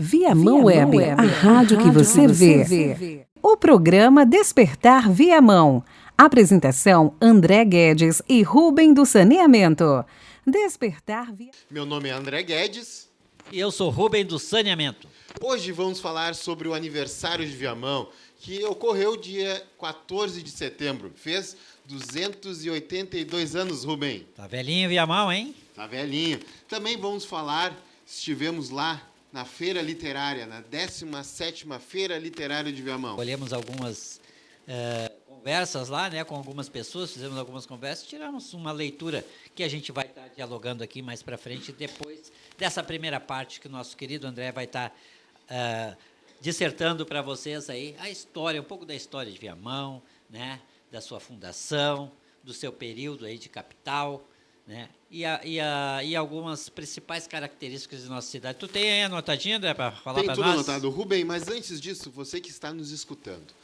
Viamão Web, a rádio que você vê. O programa Despertar Viamão. Apresentação: André Guedes e Rubem do Saneamento. Despertar Viamão. Meu nome é André Guedes. E eu sou Rubem do Saneamento. Hoje vamos falar sobre o aniversário de Viamão, que ocorreu dia 14 de setembro. Fez 282 anos, Rubem. Tá velhinho Viamão, hein? Tá velhinho. Também vamos falar, estivemos lá na Feira Literária, na 17ª Feira Literária de Viamão. Colhemos algumas conversas lá, né, com algumas pessoas, fizemos algumas conversas, tiramos uma leitura que a gente vai estar dialogando aqui mais para frente, depois dessa primeira parte que o nosso querido André vai estar dissertando para vocês aí a história, um pouco da história de Viamão, né, da sua fundação, do seu período aí de capital, né, e algumas principais características de nossa cidade. Tu tem aí anotadinho, André, para falar para nós? Tem tudo anotado, Rubem, mas antes disso, você que está nos escutando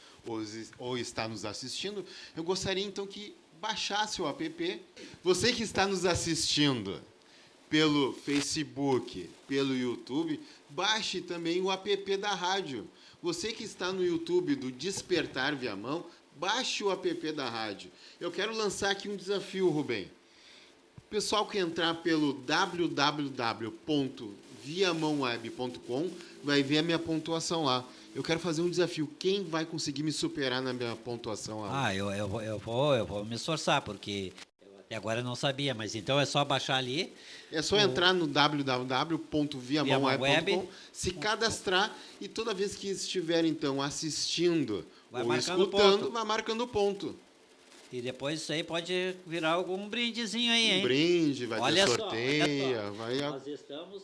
ou está nos assistindo, eu gostaria então que baixasse o app. Você que está nos assistindo pelo Facebook, pelo YouTube, baixe também o app da rádio. Você que está no YouTube do Despertar Viamão, baixe o app da rádio. Eu quero lançar aqui um desafio, Rubem. O pessoal que entrar pelo www.viamãoweb.com vai ver a minha pontuação lá. Eu quero fazer um desafio. Quem vai conseguir me superar na minha pontuação lá? Eu vou me esforçar, porque eu até agora não sabia, mas então é só baixar ali. É só entrar no www.viamãoweb.com, se cadastrar e toda vez que estiver, então, assistindo ou escutando, vai marcando ponto. E depois isso aí pode virar algum brindezinho aí, hein? Um brinde, vai ter sorteio. Olha só. Nós estamos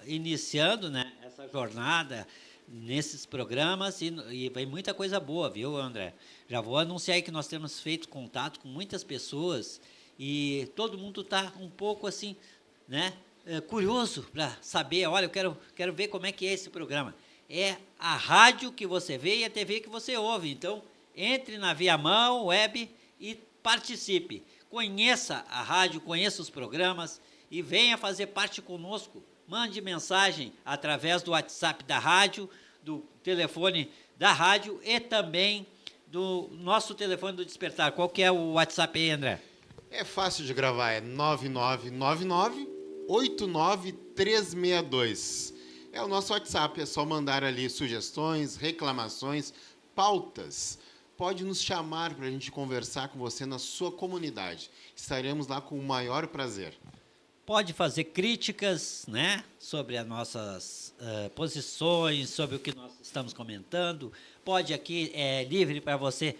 iniciando, né, essa jornada nesses programas e vem muita coisa boa, viu, André? Já vou anunciar aí que nós temos feito contato com muitas pessoas e todo mundo está um pouco assim, né, curioso para saber, olha, eu quero ver como é que é esse programa. É a rádio que você vê e a TV que você ouve, então entre na Viamão Web e participe. Conheça a rádio, conheça os programas e venha fazer parte conosco. Mande mensagem através do WhatsApp da rádio, do telefone da rádio e também do nosso telefone do Despertar. Qual que é o WhatsApp aí, André? É fácil de gravar, é 9999-89362. É o nosso WhatsApp, é só mandar ali sugestões, reclamações, pautas. Pode nos chamar para a gente conversar com você na sua comunidade. Estaremos lá com o maior prazer. Pode fazer críticas, né, sobre as nossas posições, sobre o que nós estamos comentando. Pode aqui, é livre para você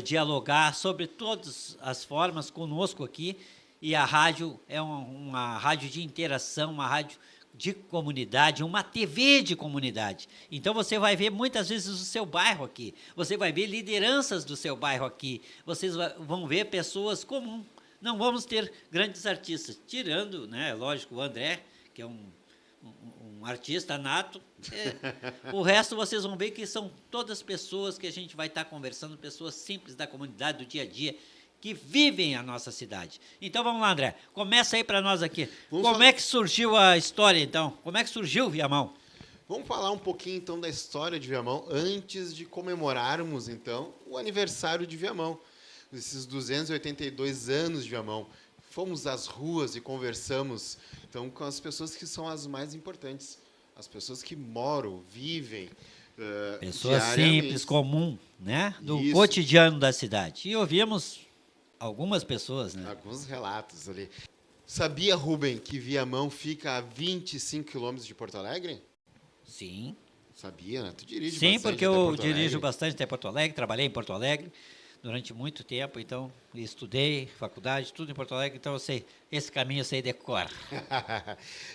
dialogar sobre todas as formas conosco aqui. E a rádio é uma rádio de interação, uma rádio de comunidade, uma TV de comunidade. Então você vai ver muitas vezes o seu bairro aqui, você vai ver lideranças do seu bairro aqui, vocês vão ver pessoas comuns. Não vamos ter grandes artistas, tirando, né, lógico, o André, que é um artista nato. O resto vocês vão ver que são todas pessoas que a gente vai estar conversando, pessoas simples da comunidade, do dia a dia, que vivem a nossa cidade. Então vamos lá, André, começa aí para nós aqui. Como é que surgiu a história, então? Como é que surgiu o Viamão? Vamos falar um pouquinho, então, da história de Viamão, antes de comemorarmos, então, o aniversário de Viamão. Esses 282 anos de Viamão. Fomos às ruas e conversamos, então, com as pessoas que são as mais importantes. As pessoas que moram, vivem, pessoas simples, comum, né? Do cotidiano da cidade. E ouvimos algumas pessoas, né? Alguns relatos ali. Sabia, Rubem, que Viamão fica a 25 quilômetros de Porto Alegre? Sim. Sabia, né? Tu dirige bastante. Sim, porque eu dirijo Alegre. Bastante até Porto Alegre, trabalhei em Porto Alegre durante muito tempo, então estudei, faculdade, tudo em Porto Alegre, então eu sei, esse caminho eu sei de cor.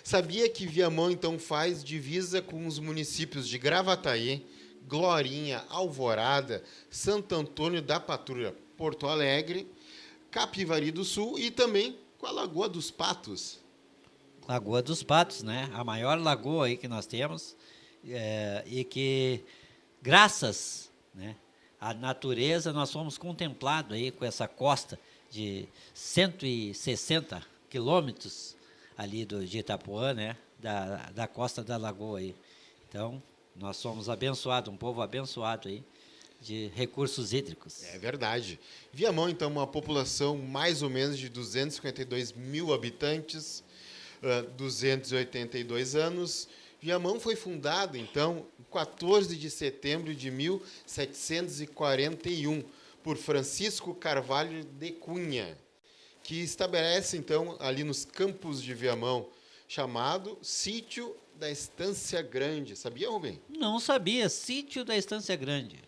Sabia que Viamão, então, faz divisa com os municípios de Gravataí, Glorinha, Alvorada, Santo Antônio da Patrulha, Porto Alegre, Capivari do Sul e também com a Lagoa dos Patos. Lagoa dos Patos, né? A maior lagoa aí que nós temos e que, graças, né, à natureza, nós fomos contemplados aí com essa costa de 160 quilômetros ali de Itapuã, né? Da costa da lagoa aí. Então, nós somos abençoados, um povo abençoado aí de recursos hídricos. É verdade. Viamão, então, uma população mais ou menos de 252 mil habitantes, 282 anos. Viamão foi fundado, então, em 14 de setembro de 1741, por Francisco Carvalho de Cunha, que estabelece, então, ali nos campos de Viamão, chamado Sítio da Estância Grande. Sabia, Rubem? Não sabia, Sítio da Estância Grande.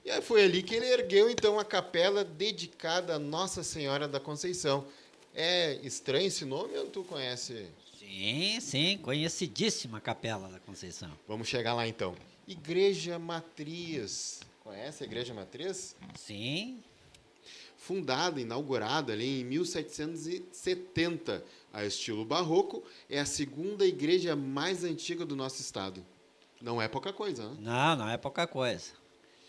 E aí foi ali que ele ergueu, então, a capela dedicada a Nossa Senhora da Conceição. É estranho esse nome ou tu conhece? Sim, sim, conhecidíssima Capela da Conceição. Vamos chegar lá, então. Igreja Matriz. Conhece a Igreja Matriz? Sim, Fundada, inaugurada ali em 1770, a estilo barroco, é a segunda igreja mais antiga do nosso estado. Não é pouca coisa, né? não é pouca coisa.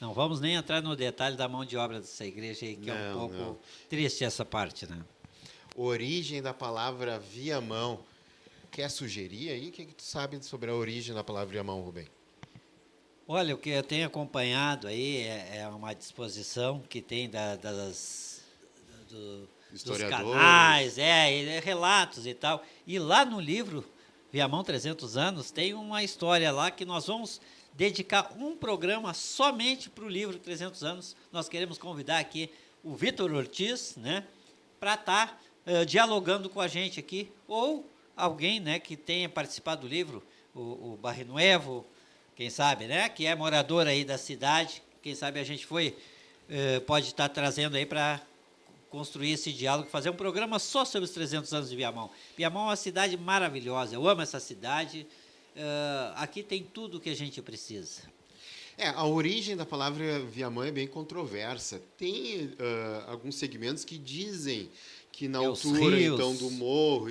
Não vamos nem entrar no detalhe da mão de obra dessa igreja aí, que é um pouco triste essa parte, né? Origem da palavra Viamão. Quer sugerir aí? O que tu sabe sobre a origem da palavra Viamão, Rubem? Olha, o que eu tenho acompanhado aí é uma disposição que tem dos Historiadores. canais, e relatos e tal. E lá no livro, Viamão 300 anos, tem uma história lá que nós vamos dedicar um programa somente para o livro 300 anos. Nós queremos convidar aqui o Vitor Ortiz, né, para estar dialogando com a gente aqui, ou alguém, né, que tenha participado do livro, o Barrinuevo, quem sabe, né, que é morador aí da cidade, quem sabe a gente pode estar trazendo aí para construir esse diálogo, fazer um programa só sobre os 300 anos de Viamão. Viamão é uma cidade maravilhosa, eu amo essa cidade, aqui tem tudo o que a gente precisa. A origem da palavra Viamão é bem controversa. Tem alguns segmentos que dizem que na altura, rios. então, do morro,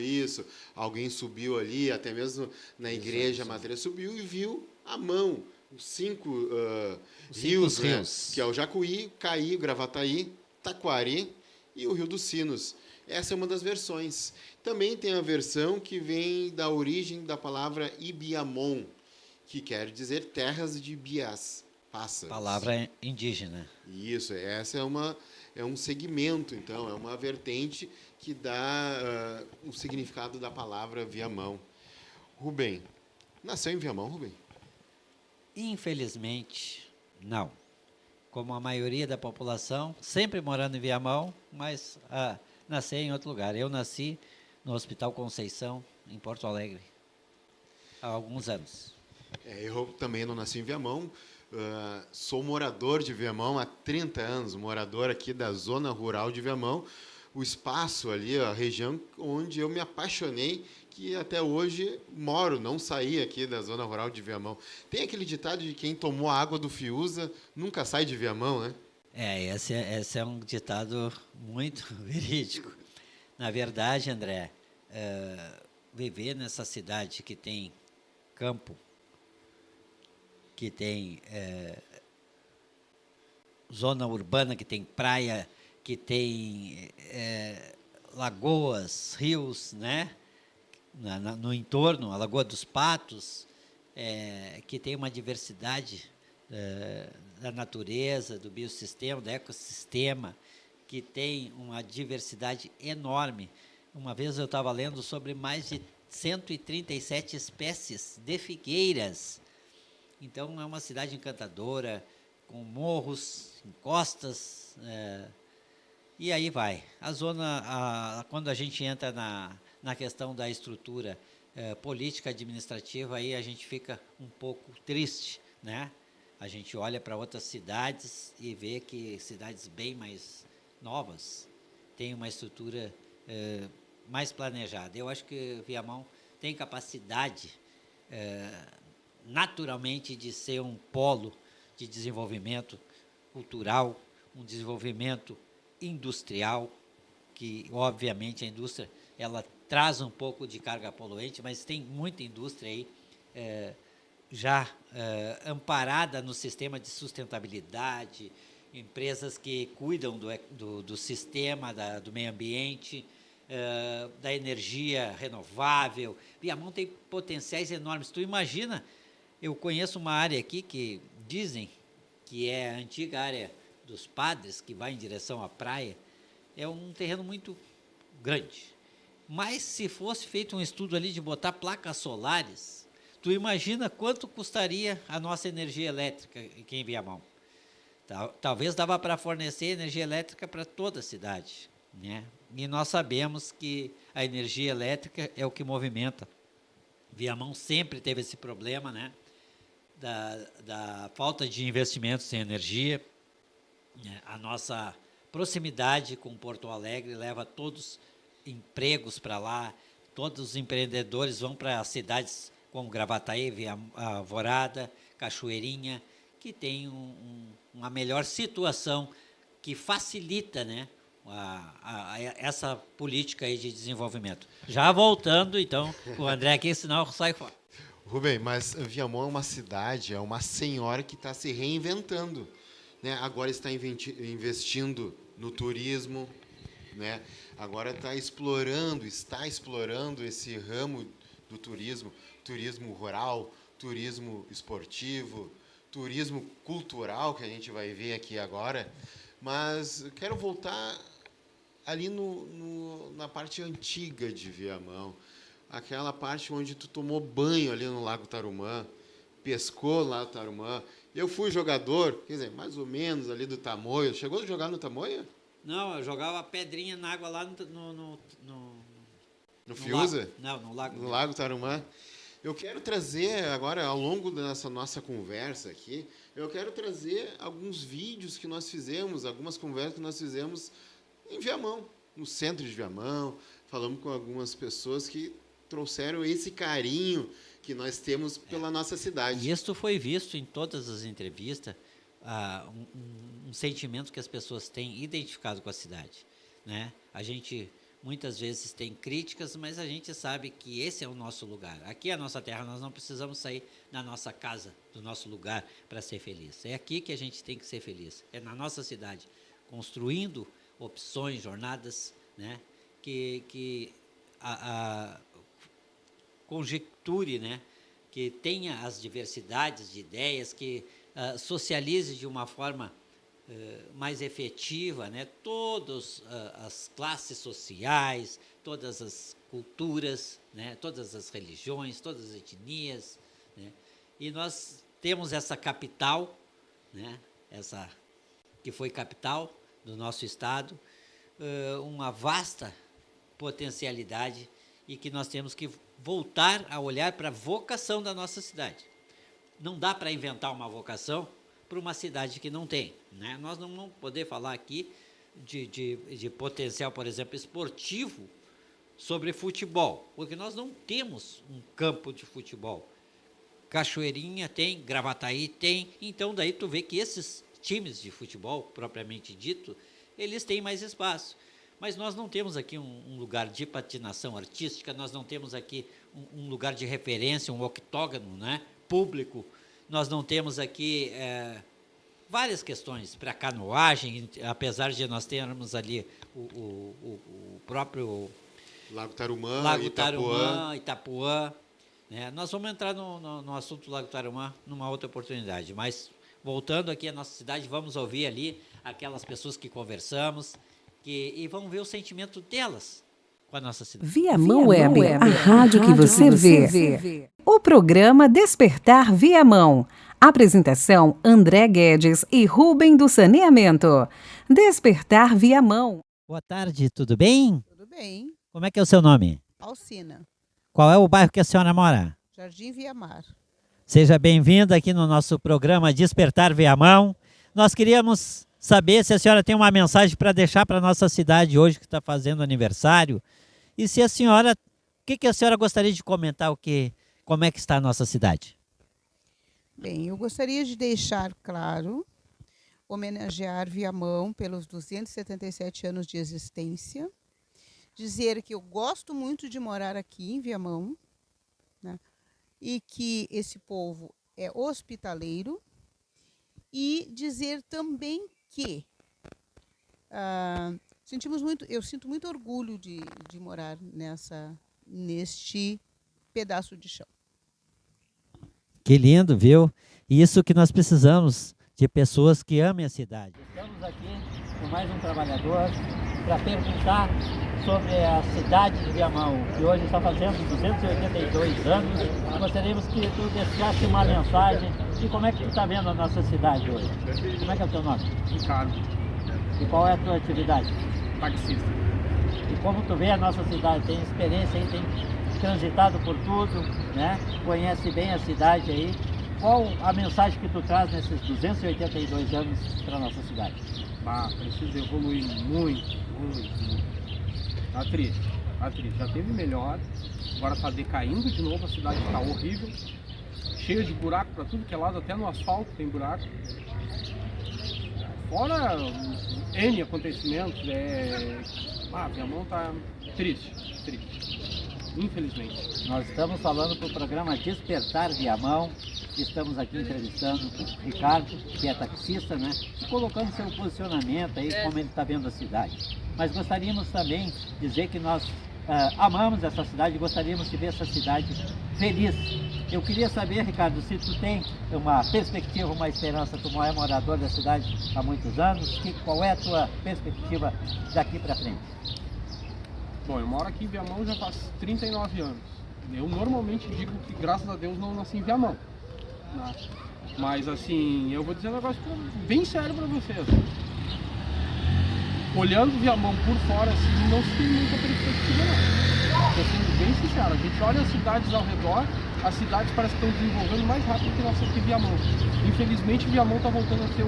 alguém subiu ali, até mesmo na igreja matriz, subiu e viu a mão, os cinco rios, né? Que é o Jacuí, Caí, Gravataí, Taquari e o Rio dos Sinos. Essa é uma das versões. Também tem a versão que vem da origem da palavra Ibiamon, que quer dizer terras de biás, pássaros. Palavra indígena. Isso, essa é um segmento, então, é uma vertente que dá o significado da palavra Viamão. Rubem, nasceu em Viamão, Rubem? Infelizmente, não. Como a maioria da população, sempre morando em Viamão, mas nasci em outro lugar. Eu nasci no Hospital Conceição, em Porto Alegre, há alguns anos. Eu também não nasci em Viamão, sou morador de Viamão há 30 anos, morador aqui da zona rural de Viamão, o espaço ali, a região onde eu me apaixonei, que até hoje moro, não saí aqui da zona rural de Viamão. Tem aquele ditado de quem tomou a água do Fiuza nunca sai de Viamão, né? Esse é um ditado muito verídico. Na verdade, André, viver nessa cidade que tem campo, que tem zona urbana, que tem praia, que tem lagoas, rios, né? No entorno, a Lagoa dos Patos, que tem uma diversidade da natureza, do biossistema, do ecossistema, que tem uma diversidade enorme. Uma vez eu estava lendo sobre mais de 137 espécies de figueiras. Então, é uma cidade encantadora, com morros, encostas, e aí vai. A zona, quando a gente entra na questão da estrutura política, administrativa, aí a gente fica um pouco triste, né? A gente olha para outras cidades e vê que cidades bem mais novas têm uma estrutura mais planejada. Eu acho que Viamão tem capacidade naturalmente de ser um polo de desenvolvimento cultural, um desenvolvimento industrial, que obviamente a indústria ela traz um pouco de carga poluente, mas tem muita indústria aí já amparada no sistema de sustentabilidade, empresas que cuidam do sistema, do meio ambiente, da energia renovável. Viamão tem potenciais enormes. Tu imagina Eu conheço uma área aqui que dizem que é a antiga área dos padres, que vai em direção à praia. É um terreno muito grande. Mas se fosse feito um estudo ali de botar placas solares, tu imagina quanto custaria a nossa energia elétrica aqui em Viamão. Talvez dava para fornecer energia elétrica para toda a cidade, né? E nós sabemos que a energia elétrica é o que movimenta. Viamão sempre teve esse problema, né? Da falta de investimentos em energia. A nossa proximidade com Porto Alegre leva todos empregos para lá, todos os empreendedores vão para cidades como Gravataí, Alvorada, Cachoeirinha, que tem uma melhor situação, que facilita, né, essa política aí de desenvolvimento. Já voltando, então, o André aqui, senão sai fora. Rubem, mas Viamão é uma cidade, é uma senhora que está se reinventando, né? Agora está investindo no turismo, né? Agora está explorando esse ramo do turismo, turismo rural, turismo esportivo, turismo cultural, que a gente vai ver aqui agora. Mas quero voltar ali na parte antiga de Viamão, aquela parte onde tu tomou banho ali no Lago Tarumã, pescou lá no Tarumã. Eu fui jogador, quer dizer, mais ou menos ali do Tamoio. Chegou a jogar no Tamoio? Não, eu jogava pedrinha na água lá No Fiuza? Lago. Não, no lago. No Lago Tarumã. Eu quero trazer agora, ao longo dessa nossa conversa aqui, eu quero trazer alguns vídeos que nós fizemos, algumas conversas que nós fizemos em Viamão, no centro de Viamão. Falamos com algumas pessoas que trouxeram esse carinho que nós temos pela nossa cidade. E isso foi visto em todas as entrevistas, um sentimento que as pessoas têm identificado com a cidade, né? A gente muitas vezes tem críticas, mas a gente sabe que esse é o nosso lugar. Aqui é a nossa terra, nós não precisamos sair da nossa casa, do nosso lugar, para ser feliz. É aqui que a gente tem que ser feliz, é na nossa cidade, construindo opções, jornadas, né? Que conjecture, né? Que tenha as diversidades de ideias, que socialize de uma forma mais efetiva, né? Todas as classes sociais, todas as culturas, né? Todas as religiões, todas as etnias, né? E nós temos essa capital, né? Essa que foi capital do nosso estado, uma vasta potencialidade, e que nós temos que voltar a olhar para a vocação da nossa cidade. Não dá para inventar uma vocação para uma cidade que não tem, né? Nós não vamos poder falar aqui de potencial, por exemplo, esportivo sobre futebol, porque nós não temos um campo de futebol. Cachoeirinha tem, Gravataí tem, então daí tu vê que esses times de futebol, propriamente dito, eles têm mais espaço. Mas nós não temos aqui um lugar de patinação artística, nós não temos aqui um lugar de referência, um octógono, né, público. Nós não temos aqui várias questões para canoagem, apesar de nós termos ali o próprio Lago Tarumã, Itapuã, né? Nós vamos entrar no assunto do Lago Tarumã numa outra oportunidade, mas voltando aqui à nossa cidade, vamos ouvir ali aquelas pessoas que conversamos, e vamos ver o sentimento delas com a nossa cidade. Viamão Web, a rádio que você vê. O programa Despertar Viamão. Apresentação André Guedes e Rubem do Saneamento. Despertar Viamão. Boa tarde, tudo bem? Tudo bem. Como é que é o seu nome? Alcina, Qual é o bairro que a senhora mora? Jardim Viamar. Seja bem-vinda aqui no nosso programa Despertar Viamão. Nós queríamos saber se a senhora tem uma mensagem para deixar para a nossa cidade hoje, que está fazendo aniversário, e se a senhora, o que a senhora gostaria de comentar, como é que está a nossa cidade? Bem, eu gostaria de deixar claro, homenagear Viamão pelos 277 anos de existência, dizer que eu gosto muito de morar aqui em Viamão, né, e que esse povo é hospitaleiro, e dizer também que eu sinto muito orgulho de morar neste pedaço de chão. Que lindo, viu? Isso que nós precisamos, de pessoas que amem a cidade. Estamos aqui com mais um trabalhador para perguntar sobre a cidade de Viamão, que hoje está fazendo 282 anos. Gostaríamos que tu deixasse uma mensagem de como é que tu está vendo a nossa cidade hoje. Como é que é o teu nome? Ricardo, E qual é a tua atividade? taxista. E como tu vê a nossa cidade? Tem experiência aí, tem transitado por tudo, né? Conhece bem a cidade aí. Qual a mensagem que tu traz nesses 282 anos para a nossa cidade? Precisa evoluir muito. Tá triste. Já teve melhor, agora tá decaindo de novo, a cidade tá horrível, cheia de buraco para tudo que é lado, até no asfalto tem buraco. Fora N acontecimentos, Viamão tá triste, infelizmente. Nós estamos falando para o programa Despertar Viamão. Estamos aqui entrevistando o Ricardo, que é taxista, né? E colocando seu posicionamento aí, como ele está vendo a cidade. Mas gostaríamos também de dizer que nós amamos essa cidade e gostaríamos de ver essa cidade feliz. Eu queria saber, Ricardo, se tu tem uma perspectiva, uma esperança, tu é morador da cidade há muitos anos, qual é a tua perspectiva daqui para frente? Bom, eu moro aqui em Viamão já faz 39 anos. Eu normalmente digo que, graças a Deus, não nasci em Viamão. Né? Mas, assim, eu vou dizer um negócio bem sério para vocês. Olhando Viamão por fora, assim, não se tem muita perspectiva, não. Estou sendo bem sincero. A gente olha as cidades ao redor, as cidades parecem que estão desenvolvendo mais rápido que nossa aqui Viamão. Infelizmente, Viamão está voltando a ser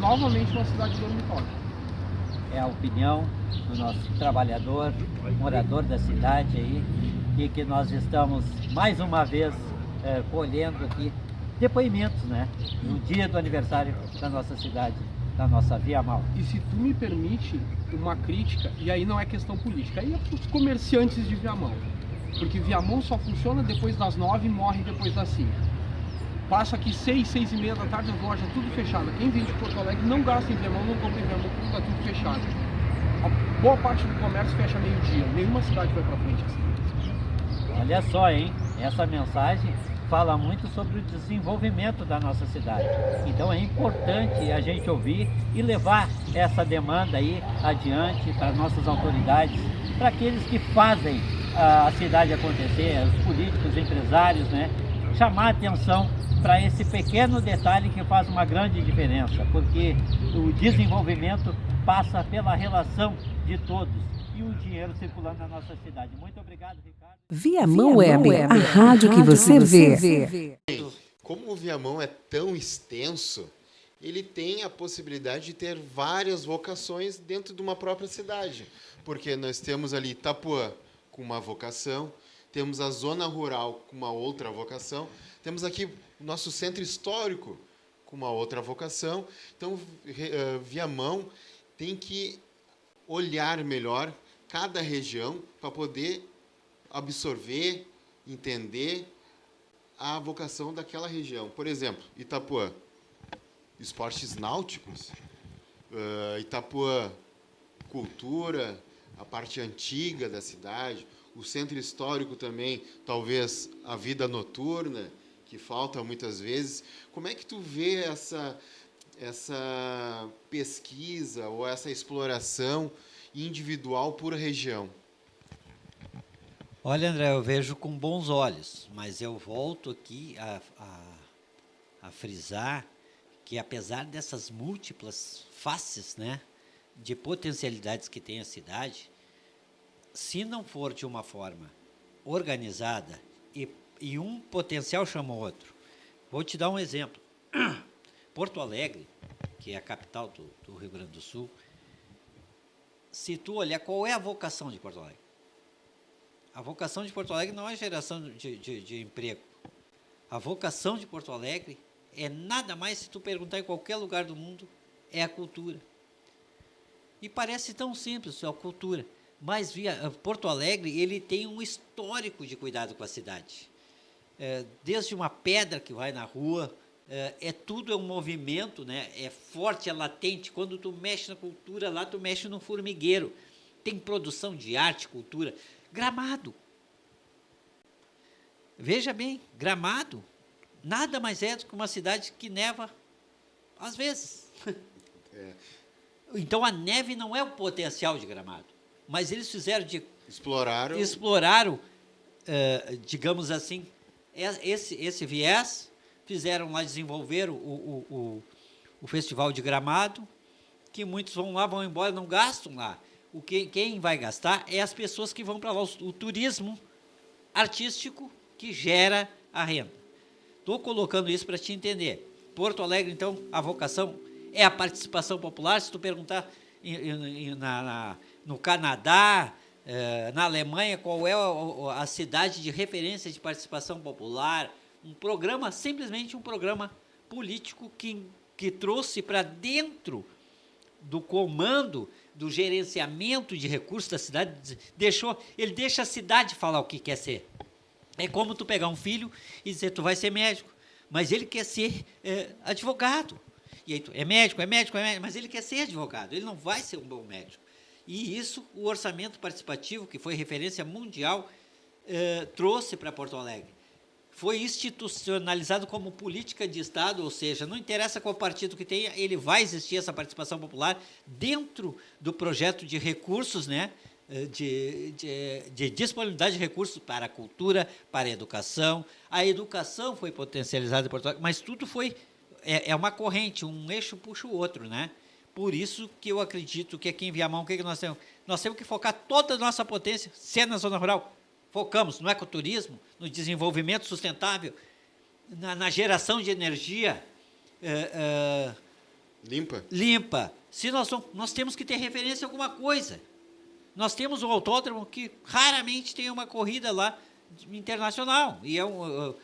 novamente uma cidade dormitório. É a opinião do nosso trabalhador, morador da cidade aí, e que nós estamos mais uma vez colhendo aqui depoimentos, né? No dia do aniversário da nossa cidade, da nossa Viamão. E se tu me permite uma crítica, e aí não é questão política, aí é para os comerciantes de Viamão. Porque Viamão só funciona depois das 9 e morre depois das 5. Passa aqui 6, 6 e meia da tarde, as lojas tudo fechadas. Quem vem de Porto Alegre não gasta em Viamão, não compra em Viamão, porque está tudo fechado. A boa parte do comércio fecha meio-dia, nenhuma cidade vai para frente assim. Olha só, hein? Essa mensagem fala muito sobre o desenvolvimento da nossa cidade. Então é importante a gente ouvir e levar essa demanda aí adiante para nossas autoridades, para aqueles que fazem a cidade acontecer, os políticos, os empresários, né? Chamar a atenção para esse pequeno detalhe que faz uma grande diferença, porque o desenvolvimento passa pela relação de todos e o dinheiro circulando na nossa cidade. Muito obrigado, Ricardo. Viamão Web, a rádio que você vê. Como o Viamão é tão extenso, ele tem a possibilidade de ter várias vocações dentro de uma própria cidade. Porque nós temos ali Itapuã com uma vocação, temos a zona rural com uma outra vocação, temos aqui o nosso centro histórico com uma outra vocação. Então, Viamão tem que olhar melhor cada região para poder absorver, entender a vocação daquela região. Por exemplo, Itapuã, esportes náuticos, Itapuã, cultura, a parte antiga da cidade, o centro histórico também, talvez a vida noturna, que falta muitas vezes. Como é que tu vê essa pesquisa ou essa exploração individual por região? Olha, André, eu vejo com bons olhos, mas eu volto aqui a frisar que, apesar dessas múltiplas faces, né, de potencialidades que tem a cidade, se não for de uma forma organizada e um potencial chama o outro. Vou te dar um exemplo. Porto Alegre, que é a capital do Rio Grande do Sul, se tu olhar qual é a vocação de Porto Alegre, a vocação de Porto Alegre não é geração de emprego. A vocação de Porto Alegre é nada mais, se tu perguntar em qualquer lugar do mundo, é a cultura. E parece tão simples, a cultura. Mas Porto Alegre, ele tem um histórico de cuidado com a cidade. Desde uma pedra que vai na rua, tudo é um movimento, né? É forte, é latente. Quando tu mexe na cultura, lá tu mexe no formigueiro. Tem produção de arte, cultura. Gramado. Veja bem, Gramado, nada mais é do que uma cidade que neva às vezes. Então, a neve não é o potencial de Gramado, mas eles fizeram exploraram, digamos assim, esse viés, fizeram lá, desenvolveram o Festival de Gramado, que muitos vão lá, vão embora, não gastam lá. Quem vai gastar é as pessoas que vão para lá, o turismo artístico que gera a renda. Estou colocando isso para te entender. Porto Alegre, então, a vocação é a participação popular. Se tu perguntar no Canadá, na Alemanha, qual é a cidade de referência de participação popular, simplesmente um programa político que trouxe para dentro do comando, do gerenciamento de recursos da cidade, ele deixa a cidade falar o que quer ser. É como tu pegar um filho e dizer, tu vai ser médico, mas ele quer ser advogado. E aí tu é médico, mas ele quer ser advogado, ele não vai ser um bom médico. E isso, o orçamento participativo, que foi referência mundial, trouxe para Porto Alegre. Foi institucionalizado como política de Estado, ou seja, não interessa qual partido que tenha, ele vai existir essa participação popular dentro do projeto de recursos, né, de disponibilidade de recursos para a cultura, para a educação. A educação foi potencializada em Porto Alegre, mas tudo é uma corrente, um eixo puxa o outro, né? Por isso que eu acredito que aqui em Viamão, o que nós temos? Nós temos que focar toda a nossa potência, se é na zona rural, focamos no ecoturismo, no desenvolvimento sustentável, na geração de energia limpa. Se nós temos que ter referência a alguma coisa. Nós temos um autódromo que raramente tem uma corrida lá internacional, e é um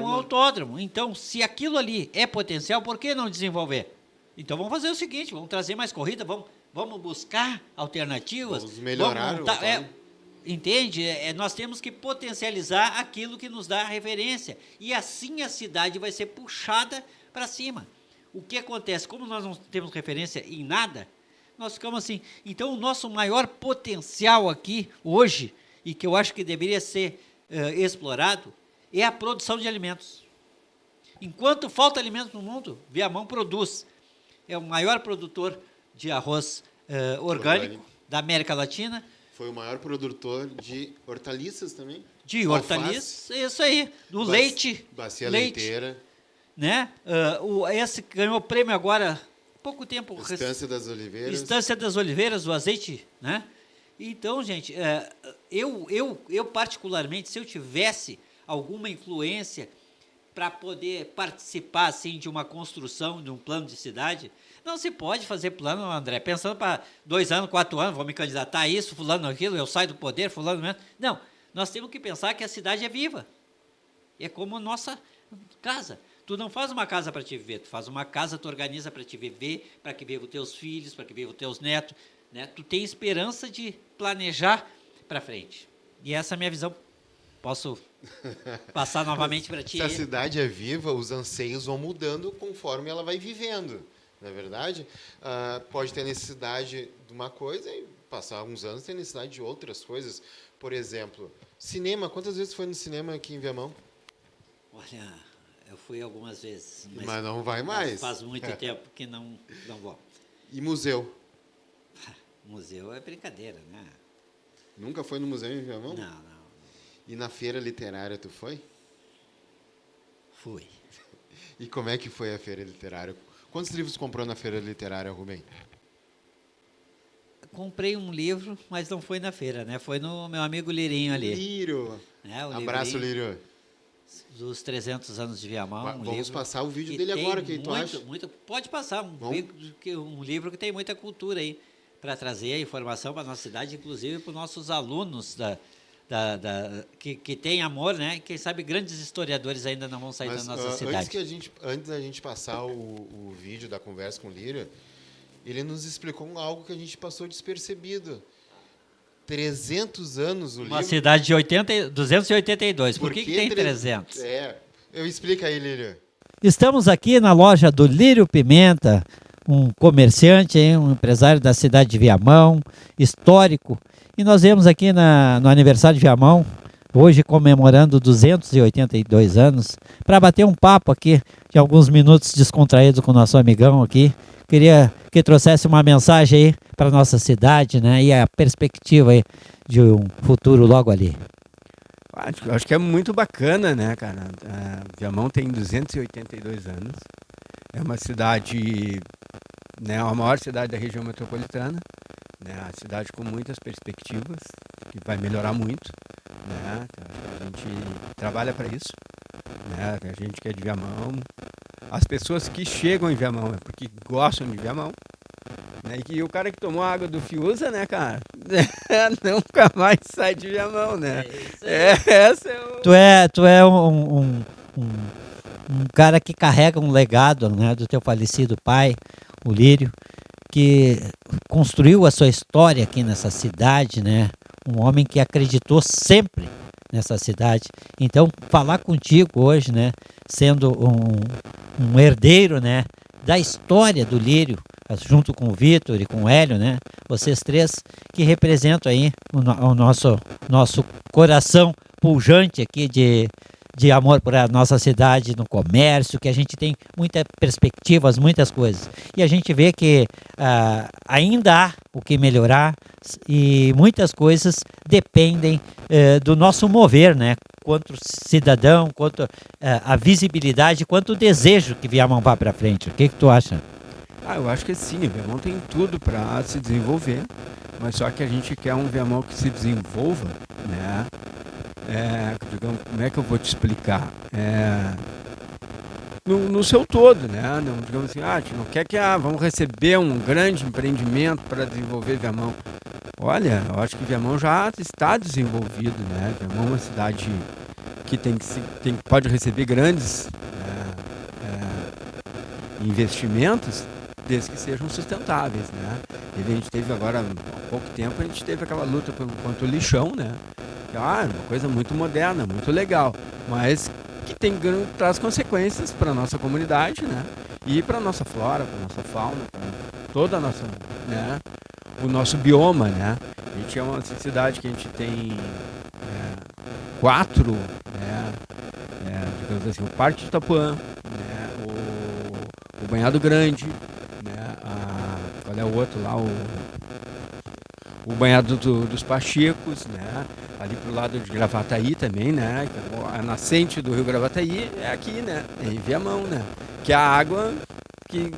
autódromo. Então, se aquilo ali é potencial, por que não desenvolver? Então, vamos fazer o seguinte, vamos trazer mais corrida, vamos buscar alternativas. Vamos melhorar o autódromo. Entende? Nós temos que potencializar aquilo que nos dá referência. E assim a cidade vai ser puxada para cima. O que acontece? Como nós não temos referência em nada, nós ficamos assim. Então, o nosso maior potencial aqui, hoje, e que eu acho que deveria ser explorado, é a produção de alimentos. Enquanto falta alimentos no mundo, Viamão produz. É o maior produtor de arroz orgânico da América Latina. Foi o maior produtor de hortaliças também. De hortaliças, isso aí. Do leite. Bacia leiteira. Né? Esse ganhou prêmio agora, pouco tempo. Estância das Oliveiras. Estância das Oliveiras, o azeite, né? Então, gente, eu particularmente, se eu tivesse alguma influência para poder participar assim, de uma construção, de um plano de cidade, não se pode fazer plano, André, pensando para 2 anos, 4 anos, vou me candidatar a isso, fulano aquilo, eu saio do poder, fulano mesmo. Não, nós temos que pensar que a cidade é viva. É como nossa casa. Tu não faz uma casa para te viver, tu faz uma casa, tu organiza para te viver, para que vivam os teus filhos, para que vivam os teus netos, né? Tu tem esperança de planejar para frente. E essa é a minha visão. Posso passar novamente para ti? Se a cidade é viva, os anseios vão mudando conforme ela vai vivendo. Não é verdade? Pode ter necessidade de uma coisa e passar alguns anos ter necessidade de outras coisas. Por exemplo, cinema. Quantas vezes foi no cinema aqui em Viamão? Olha, eu fui algumas vezes. Mas não vai mais. Faz muito tempo que não vou. E museu? Museu é brincadeira, né? Nunca foi no museu em Viamão? Não. E na feira literária tu foi? Fui. E como é que foi a feira literária? Quantos livros comprou na feira literária, Rubem? Comprei um livro, mas não foi na feira, né? Foi no meu amigo Lirinho ali. Lírio. Abraço, Lírio. Dos 300 anos de Viamão. Vamos passar o vídeo dele agora, o que tu acha? Pode passar, um livro que tem muita cultura aí, para trazer a informação para a nossa cidade, inclusive para os nossos alunos que têm amor, né? Quem sabe grandes historiadores ainda não vão sair da nossa cidade. Antes da gente passar o vídeo da conversa com o Lírio, ele nos explicou algo que a gente passou despercebido. 300 anos o livro. Uma cidade de 282. Por que tem 300? Eu explico aí, Lírio. Estamos aqui na loja do Lírio Pimenta, um comerciante, um empresário da cidade de Viamão, histórico. E nós viemos aqui no aniversário de Viamão hoje comemorando 282 anos, para bater um papo aqui, de alguns minutos descontraídos com o nosso amigão aqui. Queria que trouxesse uma mensagem aí para nossa cidade, né? E a perspectiva aí de um futuro logo ali. Acho que é muito bacana, né, cara? Viamão tem 282 anos. É uma cidade, né, a maior cidade da região metropolitana, né? A cidade com muitas perspectivas, que vai melhorar muito, né? A gente trabalha para isso, né? A gente que é de Viamão, as pessoas que chegam em Viamão é porque gostam de Viamão, né? E o cara que tomou a água do Fiuza, né, cara, nunca mais sai de Viamão, né? Essa é Tu é um cara que carrega um legado, né, do teu falecido pai, o Lírio, que construiu a sua história aqui nessa cidade, né? Um homem que acreditou sempre nessa cidade. Então, falar contigo hoje, né, sendo um herdeiro, né, da história do Lírio, junto com o Vitor e com o Hélio, né? Vocês três que representam aí o nosso coração pujante aqui de amor por a nossa cidade, no comércio, que a gente tem muitas perspectivas, muitas coisas. E a gente vê que ainda há o que melhorar e muitas coisas dependem do nosso mover, né? Quanto cidadão, quanto a visibilidade, quanto o desejo que Viamão vá para frente. O que tu acha? Eu acho que sim, o Viamão tem tudo para se desenvolver, mas só que a gente quer um Viamão que se desenvolva, né? Digamos, como é que eu vou te explicar? No seu todo, né? Não, digamos assim, a gente não quer que vamos receber um grande empreendimento para desenvolver Viamão. Olha, eu acho que Viamão já está desenvolvido, né? Viamão é uma cidade que pode receber grandes investimentos, desde que sejam sustentáveis, né? A gente teve agora, há pouco tempo, a gente teve aquela luta contra o lixão, né? Uma coisa muito moderna, muito legal, mas que traz consequências para a nossa comunidade, né? E para a nossa flora, para a nossa fauna, para toda a nossa, né? O nosso bioma, né? A gente é uma cidade que a gente tem 4, né? Digamos assim, o Parque de Itapuã, né? O Banhado Grande, né? Qual é o outro lá? O Banhado dos Pachecos, né? Ali pro lado de Gravataí também, né? A nascente do Rio Gravataí é aqui, né? É em Viamão, né? Que é a água que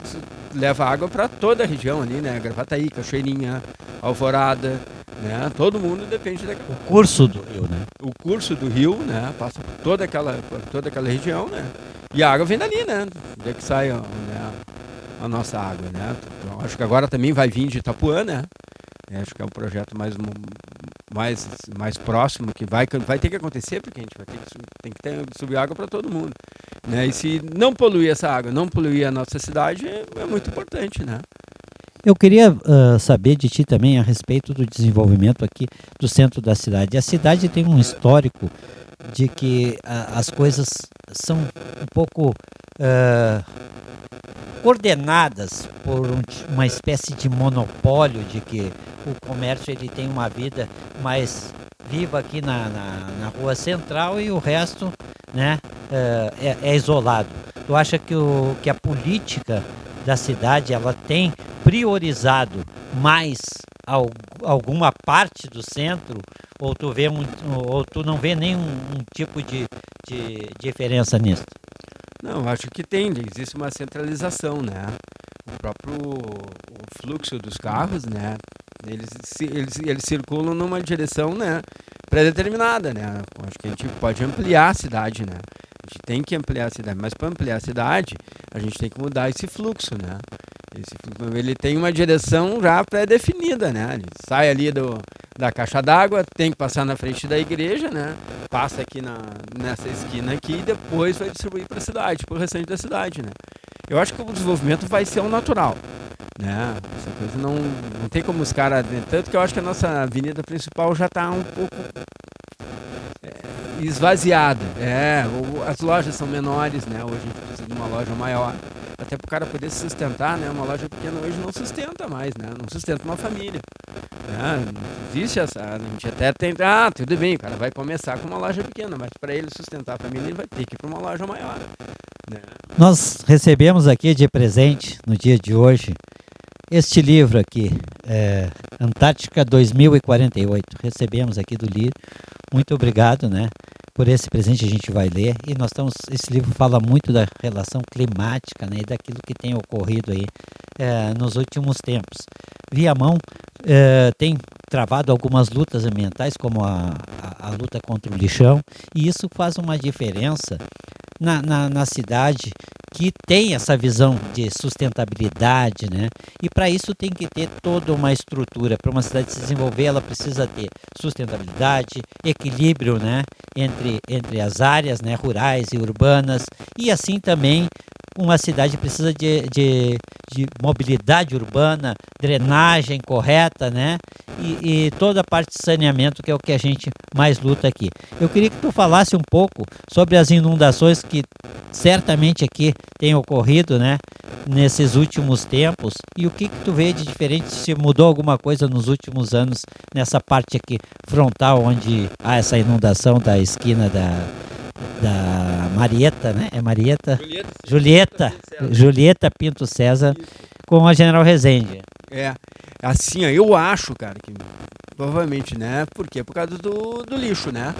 leva água para toda a região ali, né? Gravataí, Cachoeirinha, Alvorada, né? Todo mundo depende daquela... O curso do rio, né? O curso do rio, né? Passa por toda aquela região, né? E a água vem dali, né? Onde é que sai, né? A nossa água, né? Então, acho que agora também vai vir de Itapuã, né? Acho que é um projeto mais próximo que vai ter que acontecer, porque a gente vai ter que subir água para todo mundo, né? E se não poluir essa água, não poluir a nossa cidade, é muito importante, né? Eu queria saber de ti também a respeito do desenvolvimento aqui do centro da cidade. A cidade tem um histórico de que as coisas são um pouco coordenadas por uma espécie de monopólio, de que o comércio ele tem uma vida mais viva aqui na rua central e o resto, né, é isolado. Tu acha que a política da cidade ela tem priorizado mais alguma parte do centro, ou tu não vê nenhum tipo de diferença nisso? Não, acho que existe uma centralização, né? O próprio fluxo dos carros, né? Eles circulam numa direção, né, pré-determinada, né? Acho que a gente pode ampliar a cidade, né? A gente tem que ampliar a cidade, mas para ampliar a cidade, a gente tem que mudar esse fluxo, né? Esse fluxo, ele tem uma direção já pré-definida, né? Ele sai ali da caixa d'água, tem que passar na frente da igreja, né? Passa aqui nessa esquina aqui e depois vai distribuir para a cidade, para o restante da cidade, né? Eu acho que o desenvolvimento vai ser um natural, né? Essa coisa não tem como os caras... Tanto que eu acho que a nossa avenida principal já está um pouco esvaziada. As lojas são menores, né? Hoje a gente precisa de uma loja maior, até para o cara poder se sustentar, né? Uma loja pequena hoje não sustenta mais, né? Não sustenta uma família, né? né? Existe a gente até tem, tudo bem, o cara vai começar com uma loja pequena, mas para ele sustentar a família, ele vai ter que ir para uma loja maior, né? Nós recebemos aqui de presente, no dia de hoje, este livro aqui, Antártica 2048. Recebemos aqui do LIR. Muito obrigado, né? Por esse presente a gente vai ler. E esse livro fala muito da relação climática, né? E daquilo que tem ocorrido aí nos últimos tempos. Viamão tem travado algumas lutas ambientais, como a luta contra o lixão, e isso faz uma diferença na cidade que tem essa visão de sustentabilidade, né? E para isso tem que ter toda uma estrutura. Para uma cidade se desenvolver, ela precisa ter sustentabilidade, equilíbrio, né? Entre as áreas, né? Rurais e urbanas. E assim também uma cidade precisa de mobilidade urbana, drenagem correta, né? E toda a parte de saneamento, que é o que a gente mais luta aqui. Eu queria que tu falasse um pouco sobre as inundações que certamente aqui têm ocorrido, né? Nesses últimos tempos. E o que tu vê de diferente, se mudou alguma coisa nos últimos anos nessa parte aqui frontal, onde há essa inundação da esquina da Marieta, né? É Marieta? Julieta Pinto César, com a General Resende. Assim, ó, eu acho, cara, que provavelmente, né? Por quê? Por causa do lixo, né?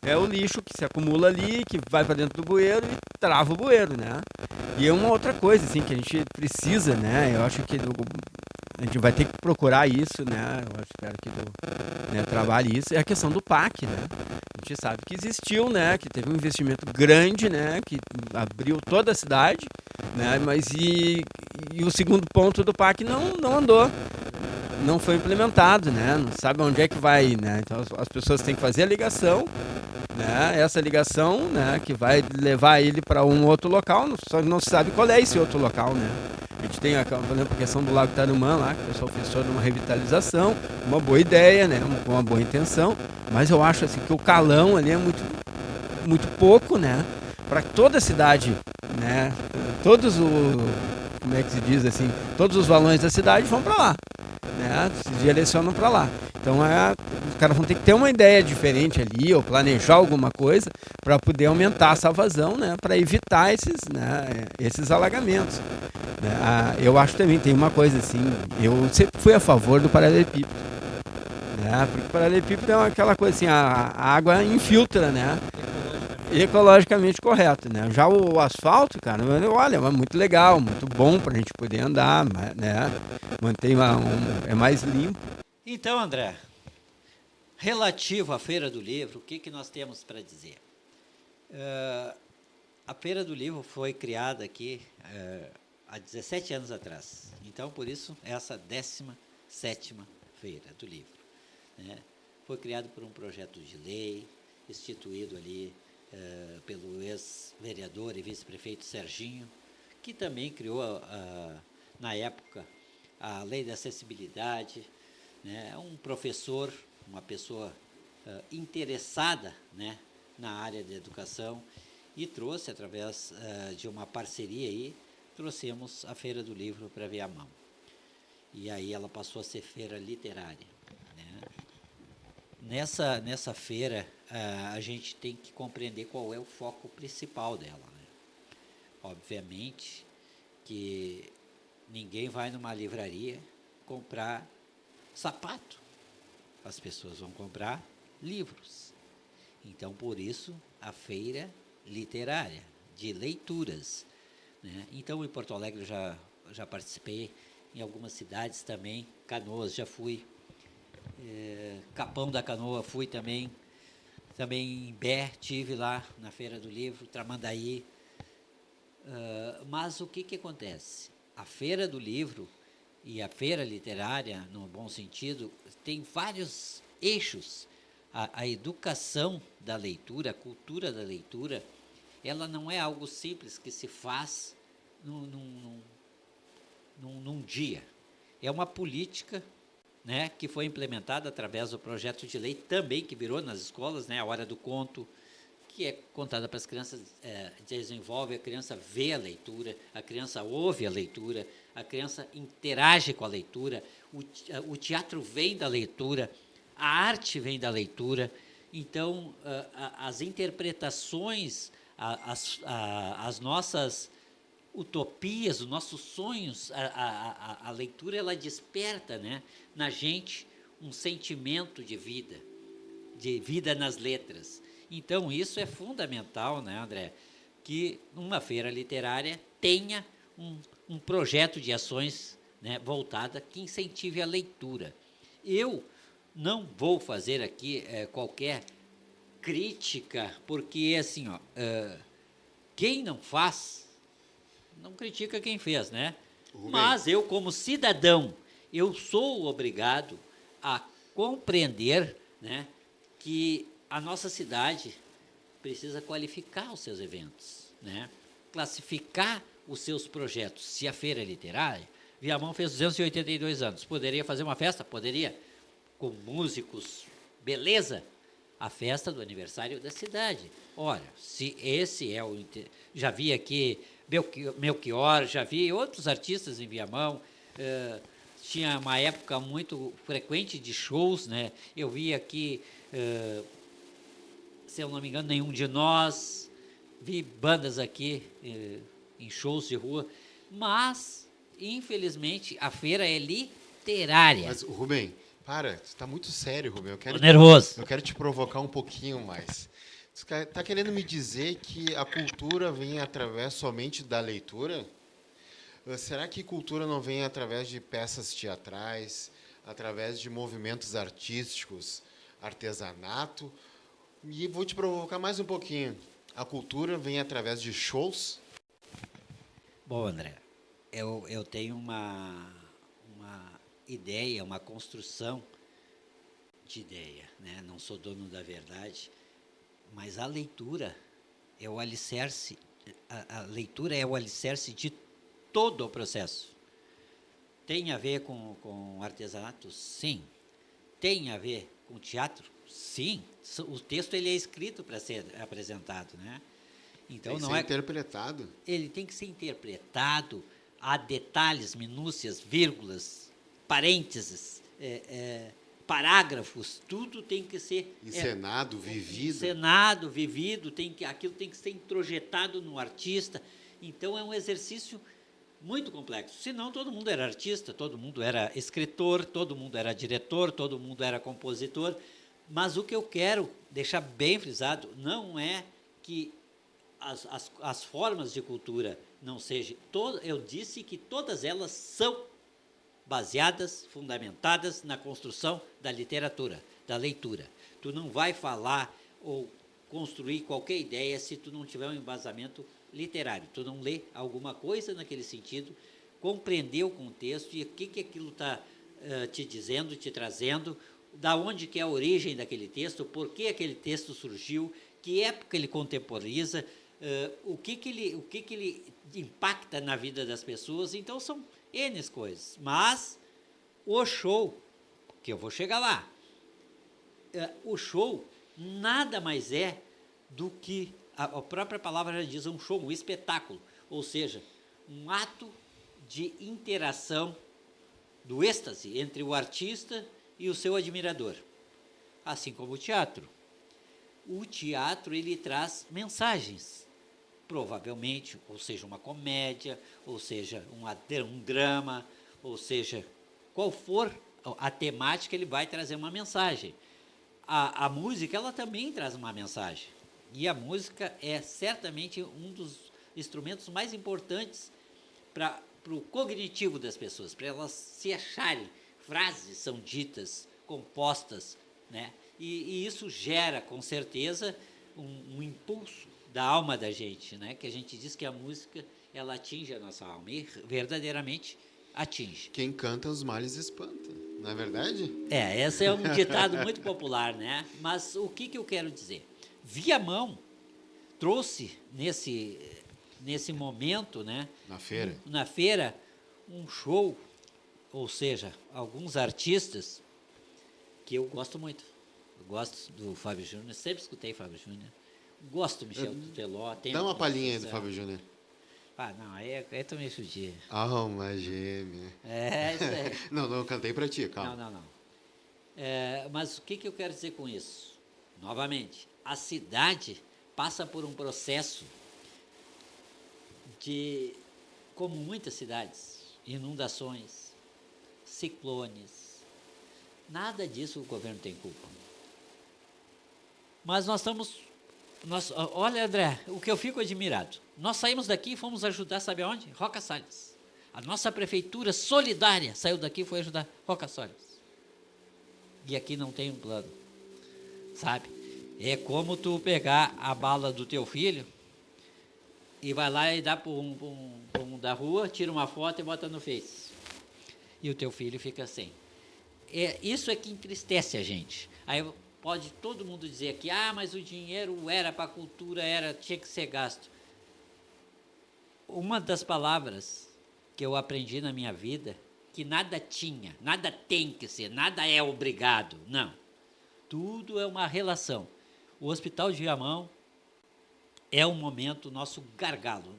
É o lixo que se acumula ali, que vai para dentro do bueiro e trava o bueiro, né? E é uma outra coisa, assim, que a gente precisa, né? Eu acho que a gente vai ter que procurar isso, né? Eu espero que trabalhe isso. É a questão do PAC, né? A gente sabe que existiu, né? Que teve um investimento grande, né? Que abriu toda a cidade, né? Mas e o segundo ponto do PAC não andou. Não foi implementado, né? Não sabe onde é que vai, né? Então as pessoas têm que fazer a ligação, né? Essa ligação, né? Que vai levar ele para um outro local, só não se sabe qual é esse outro local, né? A gente tem, por exemplo, a questão do Lago Tarumã lá, que o pessoal fez toda uma revitalização, uma boa ideia, né? Uma boa intenção, mas eu acho assim que o calão ali é muito pouco, né? Para toda a cidade, né? Como é que se diz assim? Todos os valões da cidade vão para lá, né? Se direcionam para lá. Então os caras vão ter que ter uma ideia diferente ali, ou planejar alguma coisa para poder aumentar essa vazão, né? Para evitar esses alagamentos. Né? Eu acho também, tem uma coisa assim, eu sempre fui a favor do paralelepípedo. Né? Porque o paralelepípedo é aquela coisa assim, a água infiltra, né? Ecologicamente correto, né? Já o asfalto, cara, olha, é muito legal, muito bom para a gente poder andar, né? Mantém é mais limpo. Então, André, relativo à Feira do Livro, o que nós temos para dizer? A Feira do Livro foi criada aqui há 17 anos atrás. Então, por isso, essa 17ª Feira do Livro. Né? Foi criado por um projeto de lei, instituído ali pelo ex-vereador e vice-prefeito Serginho, que também criou, na época, a Lei da Acessibilidade, né? Um professor, uma pessoa interessada, né, na área da educação, e trouxe, através de uma parceria aí, trouxemos a Feira do Livro para Viamão. E aí ela passou a ser feira literária. Né? Nessa feira, a gente tem que compreender qual é o foco principal dela. Né? Obviamente que ninguém vai numa livraria comprar sapato. As pessoas vão comprar livros. Então, por isso, a feira literária, de leituras. Né? Então, em Porto Alegre eu já participei, em algumas cidades também, Canoas já fui, Capão da Canoa fui também em Bé, tive lá na Feira do Livro, Tramandaí. Mas o que acontece? A Feira do Livro e a Feira Literária, no bom sentido, tem vários eixos. A educação da leitura, a cultura da leitura, ela não é algo simples que se faz num dia. É uma política, né, que foi implementada através do projeto de lei também, que virou nas escolas, né, a Hora do Conto, que é contada para as crianças, desenvolve, a criança vê a leitura, a criança ouve a leitura, a criança interage com a leitura, o teatro vem da leitura, a arte vem da leitura. Então, as interpretações, as nossas utopias, os nossos sonhos, a leitura ela desperta, né, na gente um sentimento de vida nas letras. Então, isso é fundamental, né, André, que uma feira literária tenha um projeto de ações, né, voltada que incentive a leitura. Eu não vou fazer aqui qualquer crítica, porque, assim, quem não faz, não critica quem fez, né? Mas eu, como cidadão, eu sou obrigado a compreender, né, que a nossa cidade precisa qualificar os seus eventos, né? Classificar os seus projetos. Se a feira é literária, Viamão fez 282 anos. Poderia fazer uma festa? Poderia. Com músicos, beleza? A festa do aniversário da cidade. Ora, se esse é o... Já vi aqui Melchior, já vi outros artistas em Viamão, tinha uma época muito frequente de shows, né? Eu vi aqui, se eu não me engano, Nenhum de Nós, vi bandas aqui em shows de rua, mas, infelizmente, a feira é literária. Mas, Rubem, para, você está muito sério, Rubem. Tô nervoso. Eu quero te provocar um pouquinho mais. Você está querendo me dizer que a cultura vem através somente da leitura? Será que cultura não vem através de peças teatrais, através de movimentos artísticos, artesanato? E vou te provocar mais um pouquinho. A cultura vem através de shows? Bom, André, eu tenho uma ideia, uma construção de ideia, né? Não sou dono da verdade, mas a leitura é o alicerce, a leitura é o alicerce de todo o processo. Tem a ver com artesanato? Sim. Tem a ver com teatro? Sim. O texto ele é escrito para ser apresentado, né? Então Tem que não ser é interpretado. Ele tem que ser interpretado, há detalhes, minúcias, vírgulas, parênteses, parágrafos, tudo tem que ser Encenado, vivido. encenado, vivido, aquilo tem que ser introjetado no artista. Então é um exercício muito complexo. Senão todo mundo era artista, todo mundo era escritor, todo mundo era diretor, todo mundo era compositor. Mas o que eu quero deixar bem frisado não é que as formas de cultura não sejam... Eu disse que todas elas são baseadas, fundamentadas na construção da literatura, da leitura. Tu não vai falar ou construir qualquer ideia se tu não tiver um embasamento literário. Tu não lê alguma coisa naquele sentido, compreender o contexto e o que aquilo está te dizendo, te trazendo, da onde que é a origem daquele texto, por que aquele texto surgiu, que época ele contemporiza, o que ele impacta na vida das pessoas. Então, são N coisas. Mas o show, que eu vou chegar lá, o show nada mais é do que, a própria palavra já diz, um show, um espetáculo, ou seja, um ato de interação, do êxtase entre o artista e o seu admirador, assim como o teatro. O teatro, ele traz mensagens, provavelmente, ou seja, uma comédia, ou seja, um drama, ou seja, qual for a temática, ele vai trazer uma mensagem. A música, ela também traz uma mensagem, e a música é certamente um dos instrumentos mais importantes para o cognitivo das pessoas, para elas se acharem. Frases são ditas, compostas, né? E isso gera, com certeza, um impulso da alma da gente, né? Que a gente diz que a música, ela atinge a nossa alma, e verdadeiramente atinge. Quem canta os males espanta, não é verdade? Esse é um ditado muito popular, né? Mas o que eu quero dizer? Viamão trouxe nesse momento, né? Na feira, um show, ou seja, alguns artistas que eu gosto muito. Eu gosto do Fábio Júnior, sempre escutei Fábio Júnior. Gosto do Michel Teló. Dá uma palhinha aí do Fábio Júnior. Ah, não, aí tu me judia. Alma gêmea. Isso aí. Não, eu cantei pra ti, calma. Não. Mas o que eu quero dizer com isso? Novamente, a cidade passa por um processo de, como muitas cidades, inundações, ciclones. Nada disso o governo tem culpa. Mas olha, André, o que eu fico admirado. Nós saímos daqui e fomos ajudar, sabe aonde? Roca Salles. A nossa prefeitura solidária saiu daqui e foi ajudar Roca Salles. E aqui não tem um plano, sabe? É como tu pegar a bala do teu filho e vai lá e dá para um da rua, tira uma foto e bota no Face. E o teu filho fica sem. Isso é que entristece a gente. Aí pode todo mundo dizer aqui, mas o dinheiro era para a cultura, tinha que ser gasto. Uma das palavras que eu aprendi na minha vida, que nada tem que ser, nada é obrigado, não. Tudo é uma relação. O Hospital de Viamão é um momento, nosso gargalo,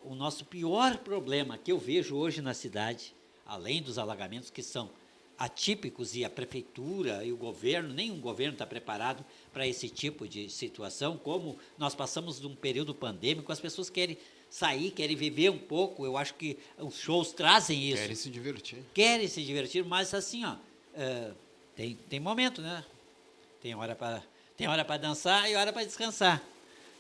o nosso pior problema que eu vejo hoje na cidade, além dos alagamentos que são atípicos e a prefeitura e o governo, nenhum governo está preparado para esse tipo de situação, como nós passamos de um período pandêmico, as pessoas querem sair, querem viver um pouco, eu acho que os shows trazem isso. Querem se divertir, mas assim, tem momento, né? Tem hora para dançar e hora para descansar.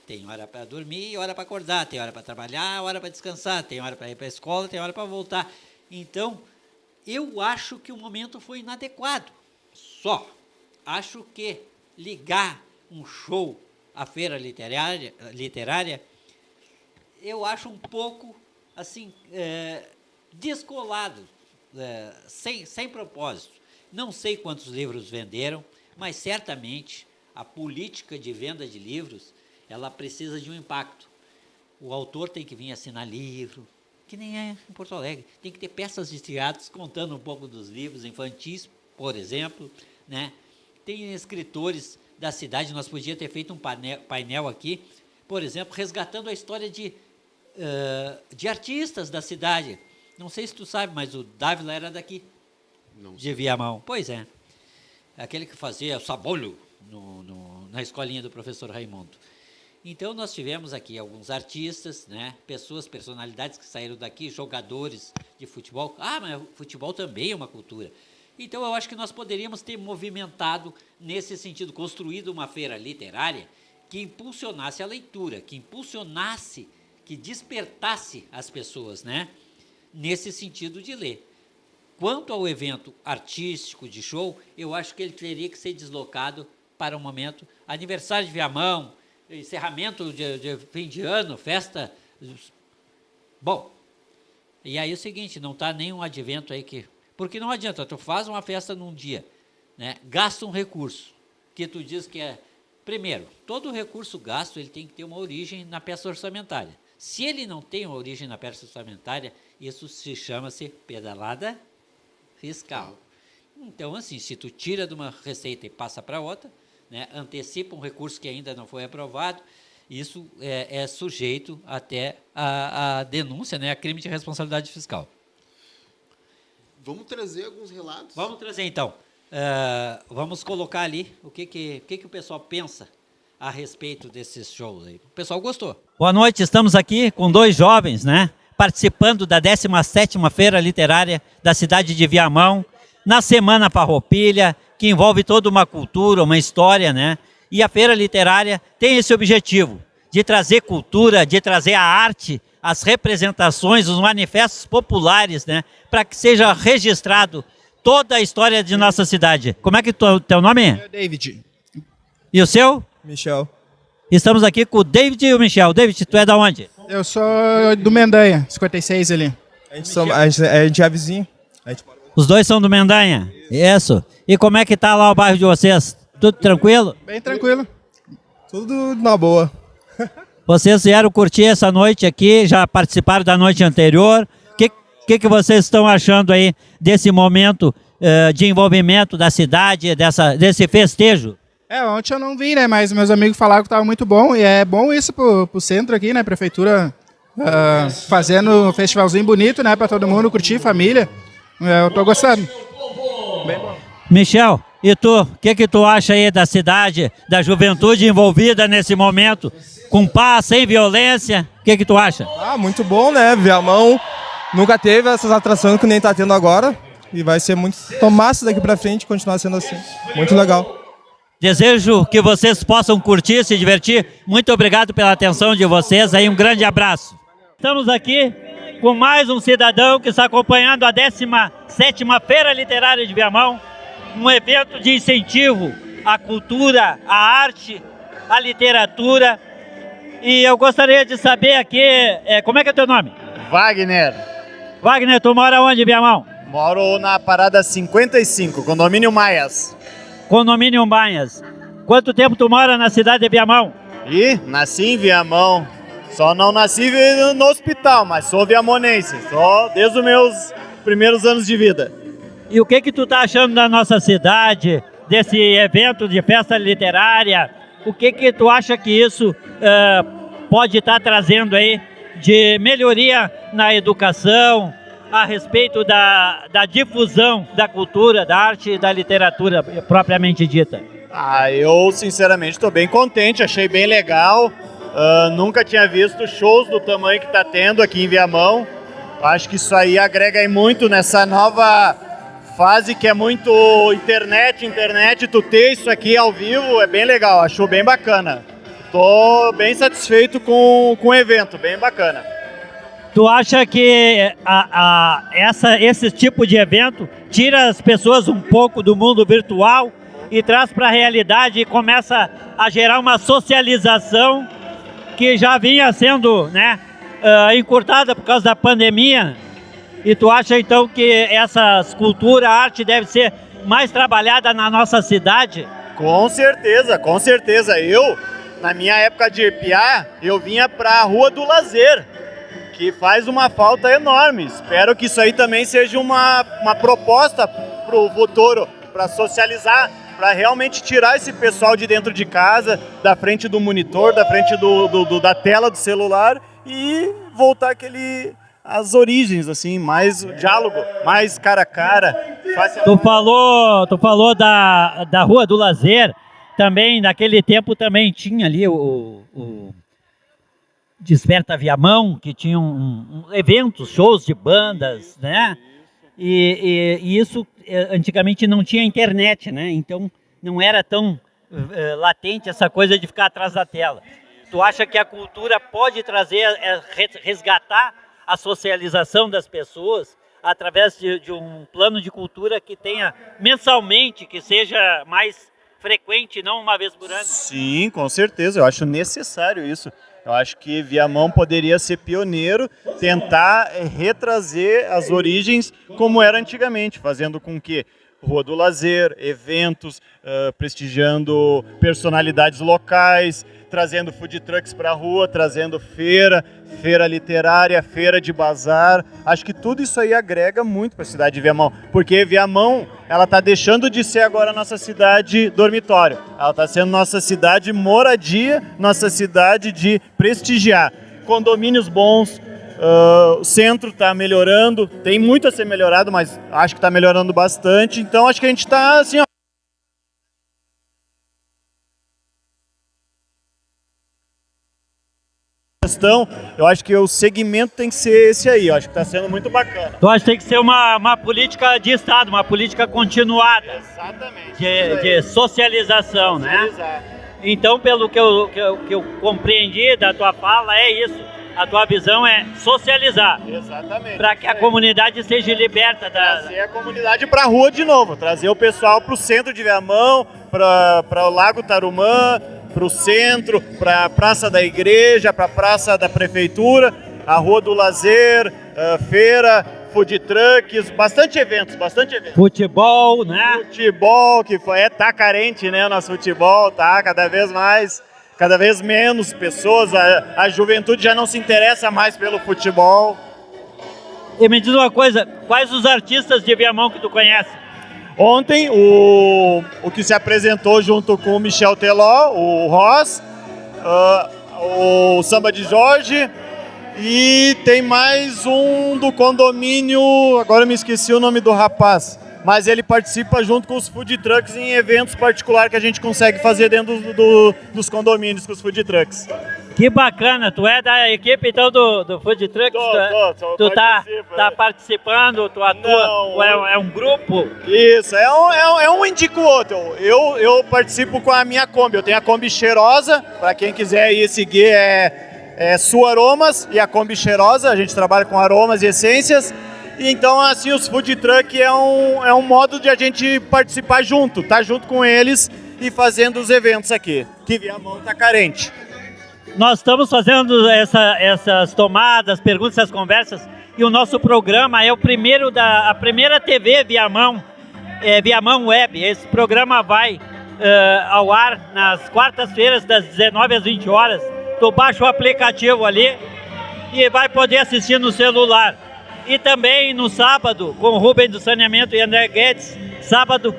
Tem hora para dormir e hora para acordar. Tem hora para trabalhar, hora para descansar. Tem hora para ir para a escola, tem hora para voltar. Então, eu acho que o momento foi inadequado. Só acho que ligar um show à feira literária eu acho um pouco assim descolado, sem propósito. Não sei quantos livros venderam, mas certamente a política de venda de livros, ela precisa de um impacto. O autor tem que vir assinar livro, que nem é em Porto Alegre. Tem que ter peças de teatro contando um pouco dos livros infantis, por exemplo, né? Tem escritores da cidade, nós podíamos ter feito um painel aqui, por exemplo, resgatando a história de artistas da cidade. Não sei se tu sabe, mas o Dávila era daqui, de Viamão. Pois é. Aquele que fazia o sabolho na escolinha do professor Raimundo. Então, nós tivemos aqui alguns artistas, né, personalidades que saíram daqui, jogadores de futebol. Mas o futebol também é uma cultura. Então, eu acho que nós poderíamos ter movimentado nesse sentido, construído uma feira literária que impulsionasse a leitura, que despertasse as pessoas, né, nesse sentido de ler. Quanto ao evento artístico de show, eu acho que ele teria que ser deslocado para um momento, aniversário de Viamão, encerramento de fim de ano, festa. Bom, e aí é o seguinte, não está nenhum advento aí que... Porque não adianta, tu faz uma festa num dia, né, gasta um recurso, que tu diz que é... Primeiro, todo recurso gasto ele tem que ter uma origem na peça orçamentária. Se ele não tem uma origem na peça orçamentária, isso chama-se pedalada fiscal. Então, assim, se tu tira de uma receita e passa para outra, né, antecipa um recurso que ainda não foi aprovado, isso é sujeito até a denúncia, né, a crime de responsabilidade fiscal. Vamos trazer alguns relatos? Vamos trazer, então. Vamos colocar ali o que o pessoal pensa a respeito desses shows aí. O pessoal gostou. Boa noite, estamos aqui com dois jovens, né, participando da 17ª Feira Literária da cidade de Viamão, na Semana Farroupilha, que envolve toda uma cultura, uma história, né? E a Feira Literária tem esse objetivo, de trazer cultura, de trazer a arte, as representações, os manifestos populares, né? Para que seja registrado toda a história de nossa cidade. Como é que teu nome é? David. E o seu? Michel. Estamos aqui com o David e o Michel. David, tu é da onde? Eu sou do Mendanha, 56 ali. A gente é vizinho. Os dois são do Mendanha? Isso. E como é que tá lá o bairro de vocês? Tudo tranquilo? Bem tranquilo. Tudo na boa. Vocês vieram curtir essa noite aqui, já participaram da noite anterior. O que vocês estão achando aí desse momento de envolvimento da cidade, desse festejo? Ontem eu não vi, né? Mas meus amigos falaram que estava muito bom. E é bom isso pro centro aqui, né? Prefeitura fazendo um festivalzinho bonito, né? Para todo mundo curtir, família. Eu tô gostando. Bem bom. Michel, e tu? O que tu acha aí da cidade, da juventude envolvida nesse momento? Com paz, sem violência? O que tu acha? Muito bom, né? Viamão nunca teve essas atrações que nem tá tendo agora. E vai ser muito massa daqui pra frente, continuar sendo assim. Muito legal. Desejo que vocês possam curtir, se divertir. Muito obrigado pela atenção de vocês. Aí um grande abraço. Estamos aqui com mais um cidadão que está acompanhando a 17ª Feira Literária de Viamão, um evento de incentivo à cultura, à arte, à literatura. E eu gostaria de saber aqui, como é que é teu nome? Wagner. Wagner, tu mora onde, Viamão? Moro na parada 55, condomínio Maias. Condomínio Maias. Quanto tempo tu mora na cidade de Viamão? Nasci em Viamão. Só não nasci no hospital, mas sou viamonense. Só desde os meus primeiros anos de vida. E o que tu tá achando da nossa cidade, desse evento de festa literária? O que tu acha que isso pode estar trazendo aí de melhoria na educação, a respeito da difusão da cultura, da arte e da literatura propriamente dita? Eu sinceramente estou bem contente, achei bem legal. Nunca tinha visto shows do tamanho que está tendo aqui em Viamão. Acho que isso aí agrega muito nessa nova fase que é muito internet, tu ter isso aqui ao vivo é bem legal, achou bem bacana. Tô bem satisfeito com o evento, bem bacana. Tu acha que esse tipo de evento tira as pessoas um pouco do mundo virtual e traz para a realidade e começa a gerar uma socialização que já vinha sendo, né, encurtada por causa da pandemia? E tu acha então que essas cultura, arte deve ser mais trabalhada na nossa cidade? Com certeza, com certeza. Eu, na minha época de piá, eu vinha para a Rua do Lazer, que faz uma falta enorme. Espero que isso aí também seja uma proposta para o futuro, para socializar, para realmente tirar esse pessoal de dentro de casa, da frente do monitor, da frente da tela do celular e voltar as origens, assim, mais o diálogo, mais cara a cara. Tu falou da Rua do Lazer, também naquele tempo também tinha ali o Desperta Viamão, que tinha eventos, shows de bandas, né? E isso antigamente não tinha internet, né? Então não era tão latente essa coisa de ficar atrás da tela. Tu acha que a cultura pode trazer, resgatar a socialização das pessoas através de um plano de cultura que tenha mensalmente, que seja mais frequente, não uma vez por ano? Sim, com certeza. Eu acho necessário isso. Eu acho que Viamão poderia ser pioneiro, tentar retrazer as origens como era antigamente, fazendo com que Rua do Lazer, eventos, prestigiando personalidades locais, trazendo food trucks para a rua, trazendo feira literária, feira de bazar. Acho que tudo isso aí agrega muito para a cidade de Viamão, porque Viamão, ela está deixando de ser agora nossa cidade dormitório, ela está sendo nossa cidade moradia, nossa cidade de prestigiar. Condomínios bons, o centro está melhorando, tem muito a ser melhorado, mas acho que está melhorando bastante, então acho que a gente está assim, ó, eu acho que o segmento tem que ser esse aí, eu acho que está sendo muito bacana. Tu acha que tem que ser uma política de Estado, uma política continuada. Exatamente. De socialização, né? Então, pelo que eu compreendi da tua fala, é isso. A tua visão é socializar. Exatamente. Para que a comunidade seja liberta trazer a comunidade para a rua de novo, trazer o pessoal para o centro de Viamão, para o Lago Tarumã, para o centro, para a Praça da Igreja, para a Praça da Prefeitura, a Rua do Lazer, feira, food trucks, bastante eventos. Futebol, né? Futebol, que tá carente, né? Nosso futebol tá cada vez menos pessoas, a juventude já não se interessa mais pelo futebol. E me diz uma coisa, quais os artistas de Viamão que tu conhece? Ontem, o que se apresentou junto com o Michel Teló, o Ross, o Samba de Jorge, e tem mais um do condomínio, agora eu me esqueci o nome do rapaz, mas ele participa junto com os food trucks em eventos particulares que a gente consegue fazer dentro dos condomínios com os food trucks. Que bacana, tu é da equipe então do Food Trucks? Tu tá participando, tu atua, ou é um grupo? Isso, é um indica o outro. Eu participo com a minha Kombi, eu tenho a Kombi Cheirosa, para quem quiser ir seguir é Su Aromas e a Kombi Cheirosa, a gente trabalha com aromas e essências. E então assim, os Food Truck é um modo de a gente participar junto, tá junto com eles e fazendo os eventos aqui, que Viamão tá carente. Nós estamos fazendo essas tomadas, perguntas, essas conversas, e o nosso programa é a primeira TV Viamão, Viamão Web. Esse programa vai ao ar nas quartas-feiras, das 19 às 20 horas. Tu baixa o aplicativo ali e vai poder assistir no celular. E também no sábado, com o Rubem do Saneamento e André Guedes, sábado,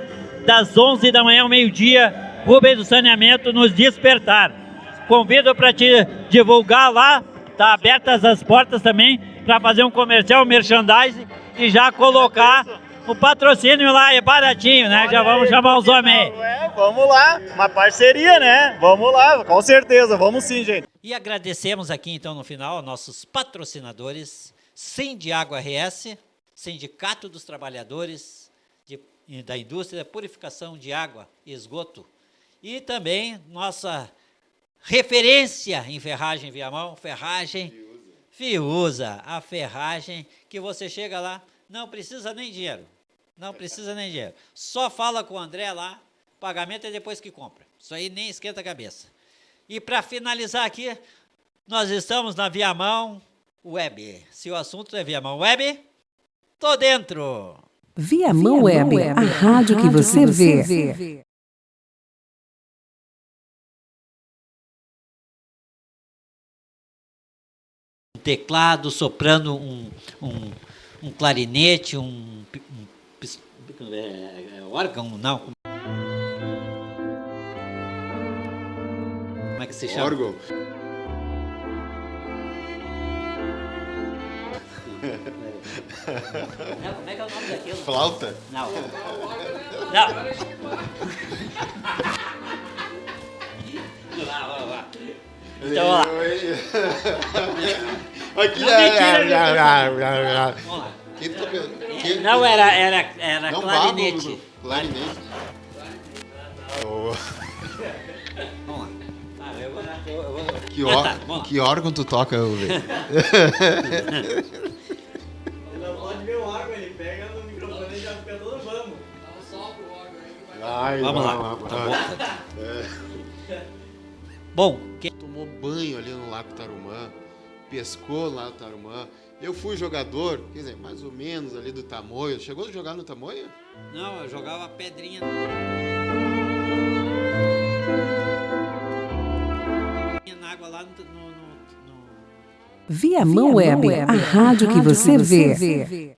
das 11 da manhã ao meio-dia, Rubem do Saneamento nos Despertar. Convido para te divulgar lá, tá abertas as portas também para fazer um comercial, um merchandising e já colocar o patrocínio lá, é baratinho, né? Já vamos chamar os homens aí. Vamos lá, uma parceria, né? Vamos lá, com certeza, vamos sim, gente. E agradecemos aqui então no final aos nossos patrocinadores, Sindiágua RS, Sindicato dos Trabalhadores da Indústria da Purificação de Água e Esgoto, e também nossa referência em ferragem Viamão, ferragem Fiuza, a ferragem que você chega lá, não precisa nem dinheiro, só fala com o André lá, pagamento é depois que compra, isso aí nem esquenta a cabeça. E para finalizar aqui, nós estamos na Viamão Web, se o assunto é Viamão Web, tô dentro! Viamão Web, a rádio que você vê. Teclado, soprando um clarinete, órgão, não. Como é que se chama? Órgão. Não, como é que é o nome daquilo? Flauta? Não. Lá. Então, ó lá. Aqui Não, era clarinete. Clarinete. Vamos lá. Que órgão tu toca, eu vejo? Ele não pode ver o órgão, ele pega no microfone e já fica todo vamos. Vamos lá. Bom, tomou banho ali no Lago Tarumã, pescou lá no Tarumã. Eu fui jogador, quer dizer, mais ou menos ali do Tamoio. Chegou a jogar no Tamoio? Não, eu jogava pedrinha. Na água lá no Viamão Web, a rádio que você vê.